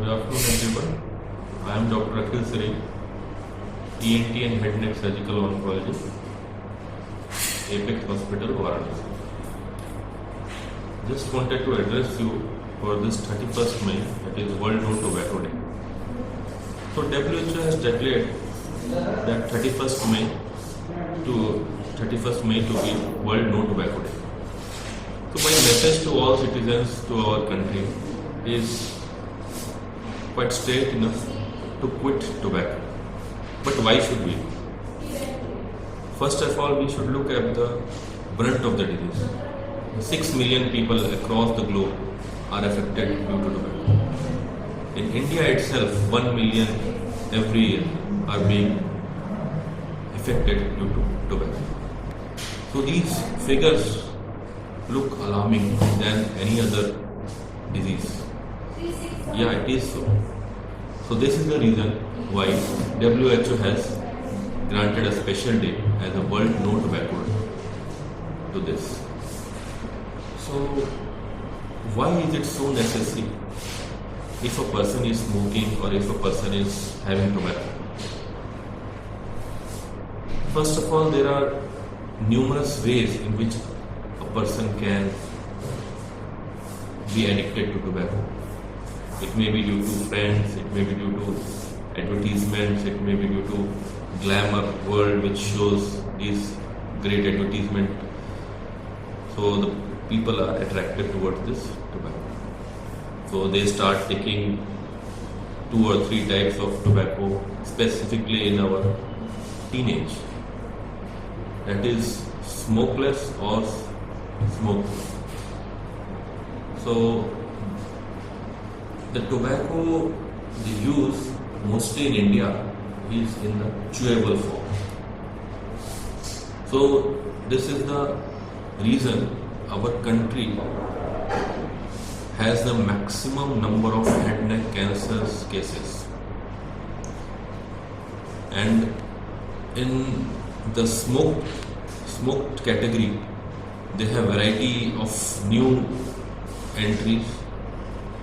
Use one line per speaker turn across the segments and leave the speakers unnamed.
Good afternoon, everyone. I am Dr. Akhil Sari, ENT and Head Neck Surgical Oncologist, Apex Hospital, Varanasi. Just wanted to address you for this 31st May, that is World No Tobacco Day. So WHO has declared that 31st May to be World No Tobacco Day. So my message to all citizens to our country is quite straight enough to quit tobacco. But why should we? First of all, we should look at the brunt of the disease. 6 million people across the globe are affected due to tobacco. In India itself, 1 million every year are being affected due to tobacco. So these figures look alarming than any other disease. Yeah, it is so. So this is the reason why WHO has granted a special day as a World No Tobacco Day to this. So why is it so necessary if a person is smoking or if a person is having tobacco? First of all, there are numerous ways in which a person can be addicted to tobacco. It may be due to friends, it may be due to advertisements, it may be due to glamour world which shows these great advertisement. So the people are attracted towards this tobacco. So they start taking 2 or 3 types of tobacco, specifically in our teenage. That is smokeless or smoke. So the tobacco they use mostly in India is in the chewable form. So this is the reason our country has the maximum number of head and neck cancers cases. And in the smoked category, they have variety of new entries,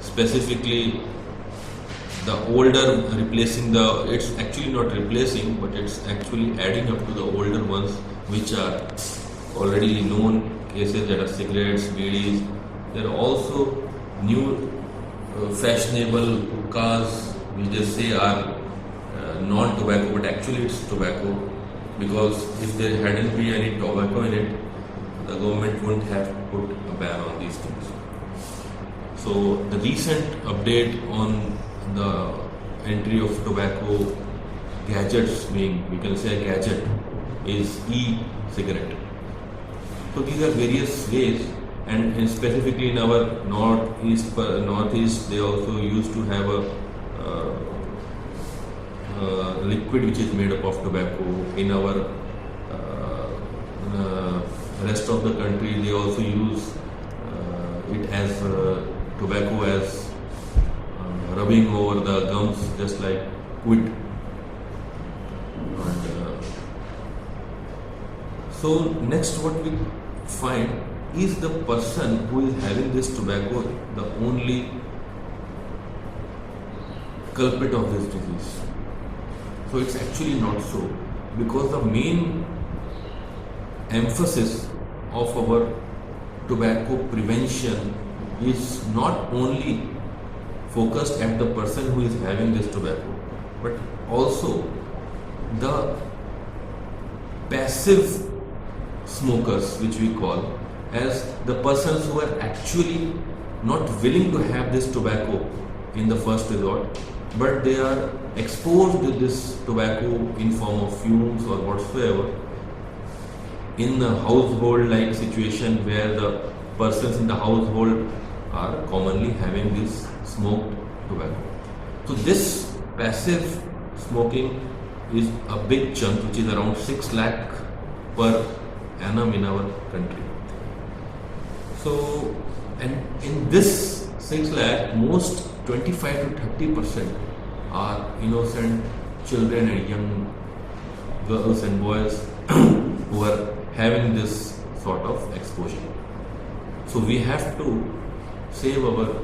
specifically the older replacing it's actually not replacing, but it's actually adding up to the older ones which are already known cases, that are cigarettes, bidis. There are also new fashionable cars which they say are non-tobacco, but actually it's tobacco, because if there hadn't been any tobacco in it, the government wouldn't have put a ban on these things. So the recent update on the entry of tobacco gadgets, being we can say a gadget, is e-cigarette. So these are various ways, and specifically in our northeast, they also used to have a liquid which is made up of tobacco. In our rest of the country, they also use it as tobacco as rubbing over the gums, just like quid. And, so next what we find is the person who is having this tobacco the only culprit of this disease. So it's actually not so, because the main emphasis of our tobacco prevention is not only focused at the person who is having this tobacco, but also the passive smokers, which we call as the persons who are actually not willing to have this tobacco in the first resort, but they are exposed to this tobacco in form of fumes or whatsoever in a household-like situation where the persons in the household are commonly having this smoked tobacco. So this passive smoking is a big chunk, which is around 6 lakh per annum in our country. So, and in this 6 lakh, most 25 to 30% are innocent children and young girls and boys who are having this sort of exposure. So we have to save our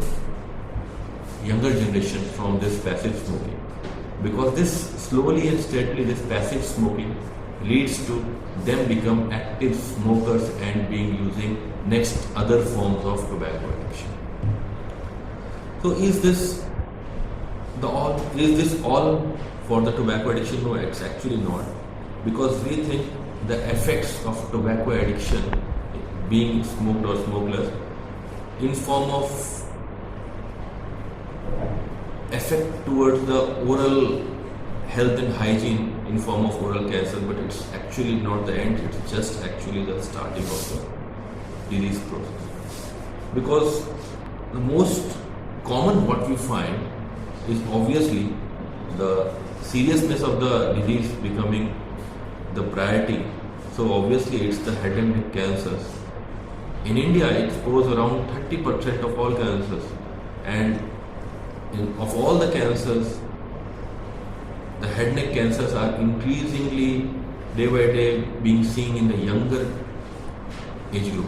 younger generation from this passive smoking, because this slowly and steadily this passive smoking leads to them become active smokers and being using next other forms of tobacco addiction. So is this all for the tobacco addiction? No, it's actually not, because we think the effects of tobacco addiction, being smoked or smokeless, in form of effect towards the oral health and hygiene in form of oral cancer, but it's actually not the end, it's just actually the starting of the disease process. Because the most common what we find is obviously the seriousness of the disease becoming the priority. So obviously it's the head and neck cancers. In India it goes around 30% of all cancers, and of all the cancers, the head neck cancers are increasingly day by day being seen in the younger age group.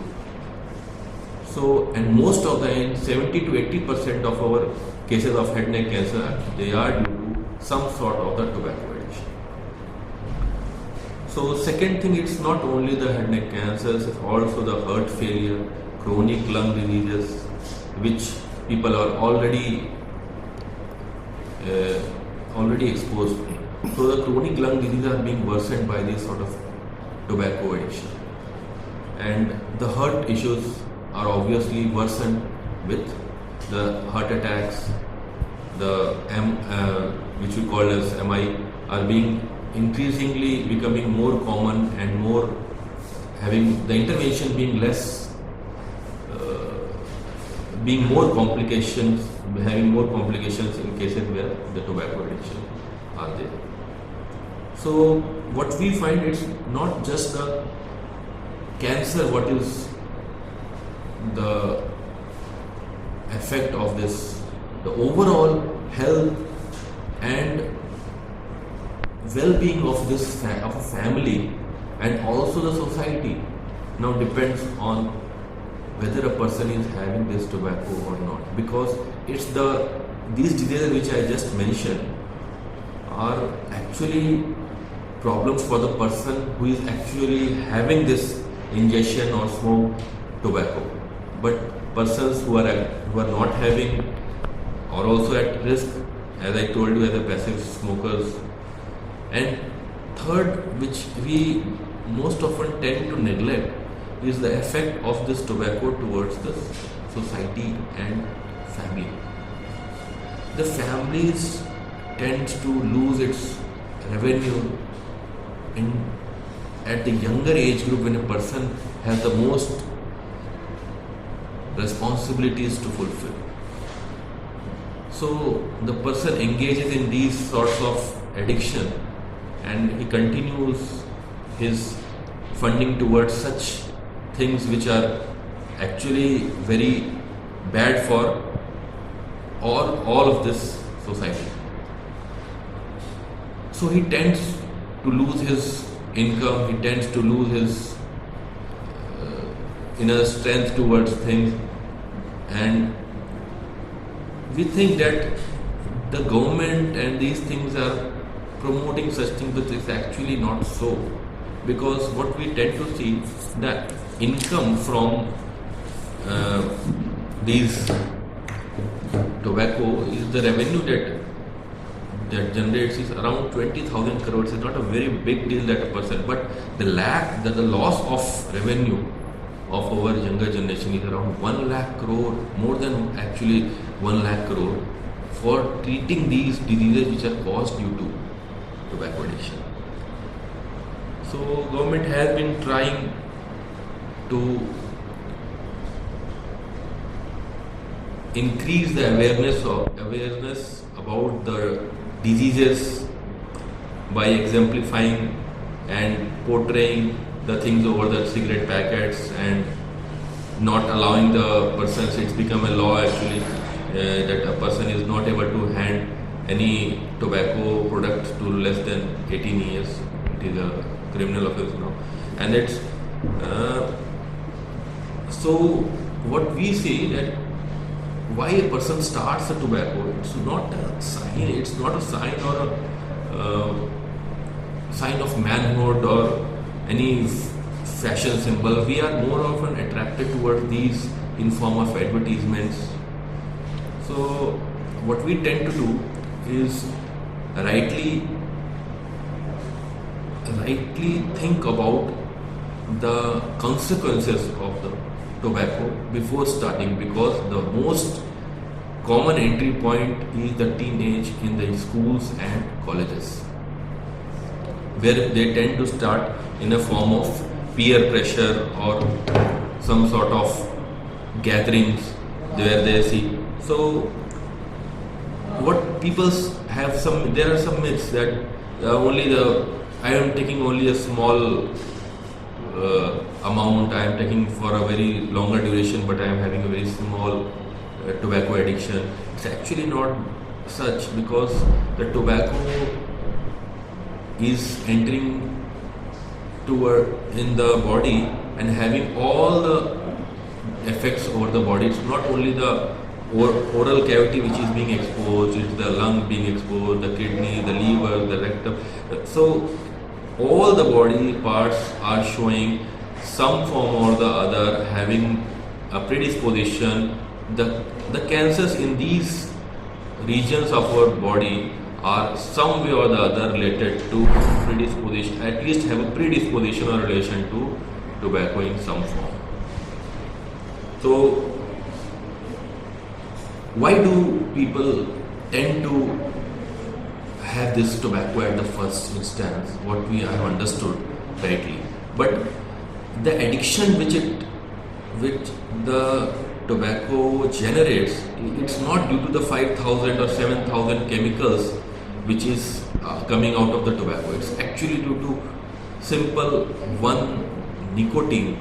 So, and most of the 70 to 80% of our cases of head neck cancer, they are due to some sort of the tobacco addiction. So second thing, it's not only the head neck cancers, it's also the heart failure, chronic lung diseases, which people are already exposed to. So the chronic lung diseases are being worsened by this sort of tobacco addiction, and the heart issues are obviously worsened with the heart attacks. The which we call as MI are being increasingly becoming more common and more having the intervention being less, being more complications, having more complications in cases where the tobacco addiction are there. So what we find, it's not just the cancer what is the effect of this, the overall health and well-being of this of a family and also the society now depends on whether a person is having this tobacco or not, because it's these diseases which I just mentioned are actually problems for the person who is actually having this ingestion or smoke tobacco, but persons who are not having are also at risk, as I told you, as a passive smokers. And third, which we most often tend to neglect, is the effect of this tobacco towards the society and family. The families tends to lose its revenue at the younger age group, when a person has the most responsibilities to fulfill. So the person engages in these sorts of addiction and he continues his funding towards such things which are actually very bad for all of this society. So he tends to lose his income, he tends to lose his inner strength towards things, and we think that the government and these things are promoting such things, but it's actually not so, because what we tend to see, that income from these tobacco is the revenue that generates is around 20,000 crores. It's not a very big deal that a person, but the loss of revenue of our younger generation is around 1 lakh crore, more than actually 1 lakh crore, for treating these diseases which are caused due to tobacco addiction. So government has been trying to increase the awareness about the diseases by exemplifying and portraying the things over the cigarette packets and not allowing the persons. It's become a law actually that a person is not able to hand any tobacco product to less than 18 years. It is a criminal offense now, and it's so what we see that why a person starts a tobacco. It's not a sign. It's not a sign or a sign of manhood or any fashion symbol. We are more often attracted towards these in form of advertisements. So what we tend to do is rightly think about the consequences of the tobacco before starting, because the most common entry point is the teenage in the schools and colleges, where they tend to start in a form of peer pressure or some sort of gatherings where they see. So what people have there are some myths that I am taking only a small amount, I am taking for a very longer duration, but I am having a very small tobacco addiction. It's actually not such, because the tobacco is entering in the body and having all the effects over the body. It's not only the oral cavity which is being exposed, it's the lung being exposed, the kidney, the liver, the rectum. So all the body parts are showing some form or the other having a predisposition. The cancers in these regions of our body are some way or the other related to predisposition, at least have a predisposition or relation to tobacco in some form. So why do people tend to have this tobacco at the first instance, what we have understood rightly? But the addiction which the tobacco generates, it's not due to the 5,000 or 7,000 chemicals which is coming out of the tobacco. It's actually due to simple one nicotine,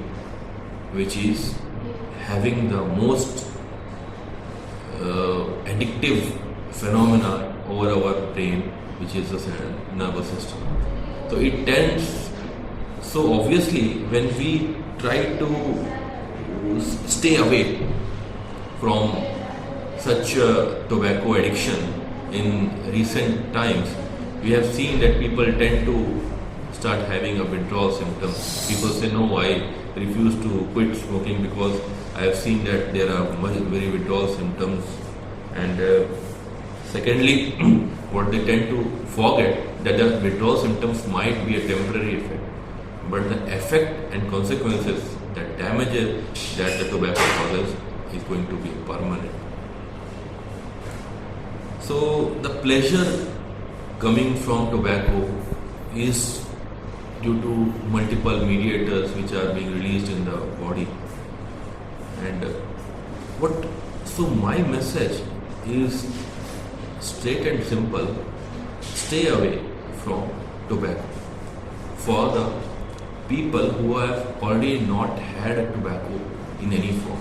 which is having the most addictive phenomena over our brain, which is the nervous system. So it tends, so obviously when we try to stay away from such a tobacco addiction in recent times, we have seen that people tend to start having a withdrawal symptoms. People say, no, I refuse to quit smoking because I have seen that there are very withdrawal symptoms. And secondly, what they tend to forget, that the withdrawal symptoms might be a temporary effect, but the effect and consequences, that damages that the tobacco causes, is going to be permanent. So the pleasure coming from tobacco is due to multiple mediators which are being released in the body. And so my message is straight and simple: stay away from tobacco for the people who have already not had a tobacco in any form,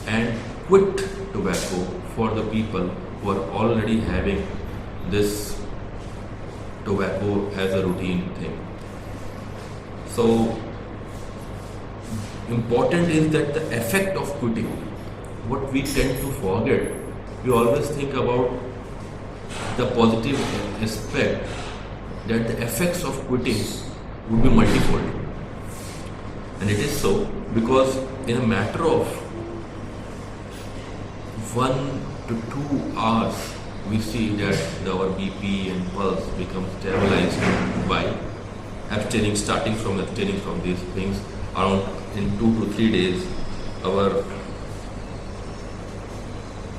and quit tobacco for the people who are already having this tobacco as a routine thing. So important is that the effect of quitting, what we tend to forget, we always think about the positive aspect, that the effects of quitting would be multifold. And it is so because in a matter of 1 to 2 hours, we see that our BP and pulse become stabilized by starting from abstaining from these things. Around in 2 to 3 days, our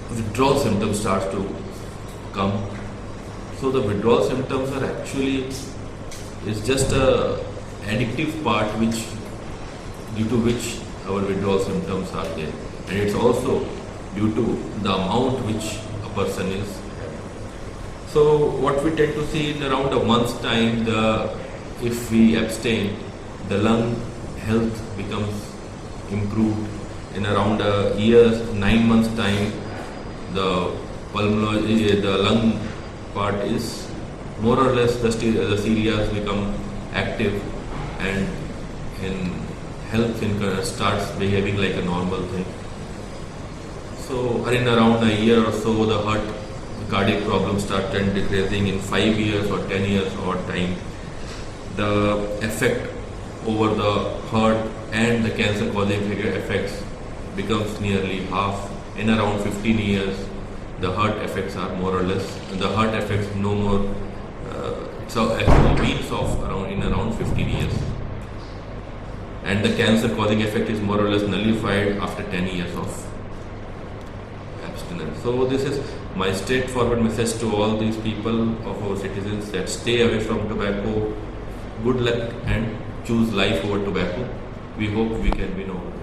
withdrawal symptoms start to come. So the withdrawal symptoms are actually, it's just a addictive part due to which our withdrawal symptoms are there, and it's also due to the amount which a person is. So what we tend to see in around a month's time, if we abstain, the lung health becomes improved. In around a year, 9 months time, the lung part is more or less the cilia become active, and in health starts behaving like a normal thing. So in around a year or so, the heart cardiac problems started decreasing. In 5 years or 10 years or time, the effect over the heart and the cancer causing effects becomes nearly half. In around 15 years, the heart effects are more or less, the heart effects no more, so actually weeks off around 15 years. And the cancer causing effect is more or less nullified after 10 years of abstinence. So this is my straightforward message to all these people of our citizens, that stay away from tobacco. Good luck and choose life over tobacco. We hope we can win over.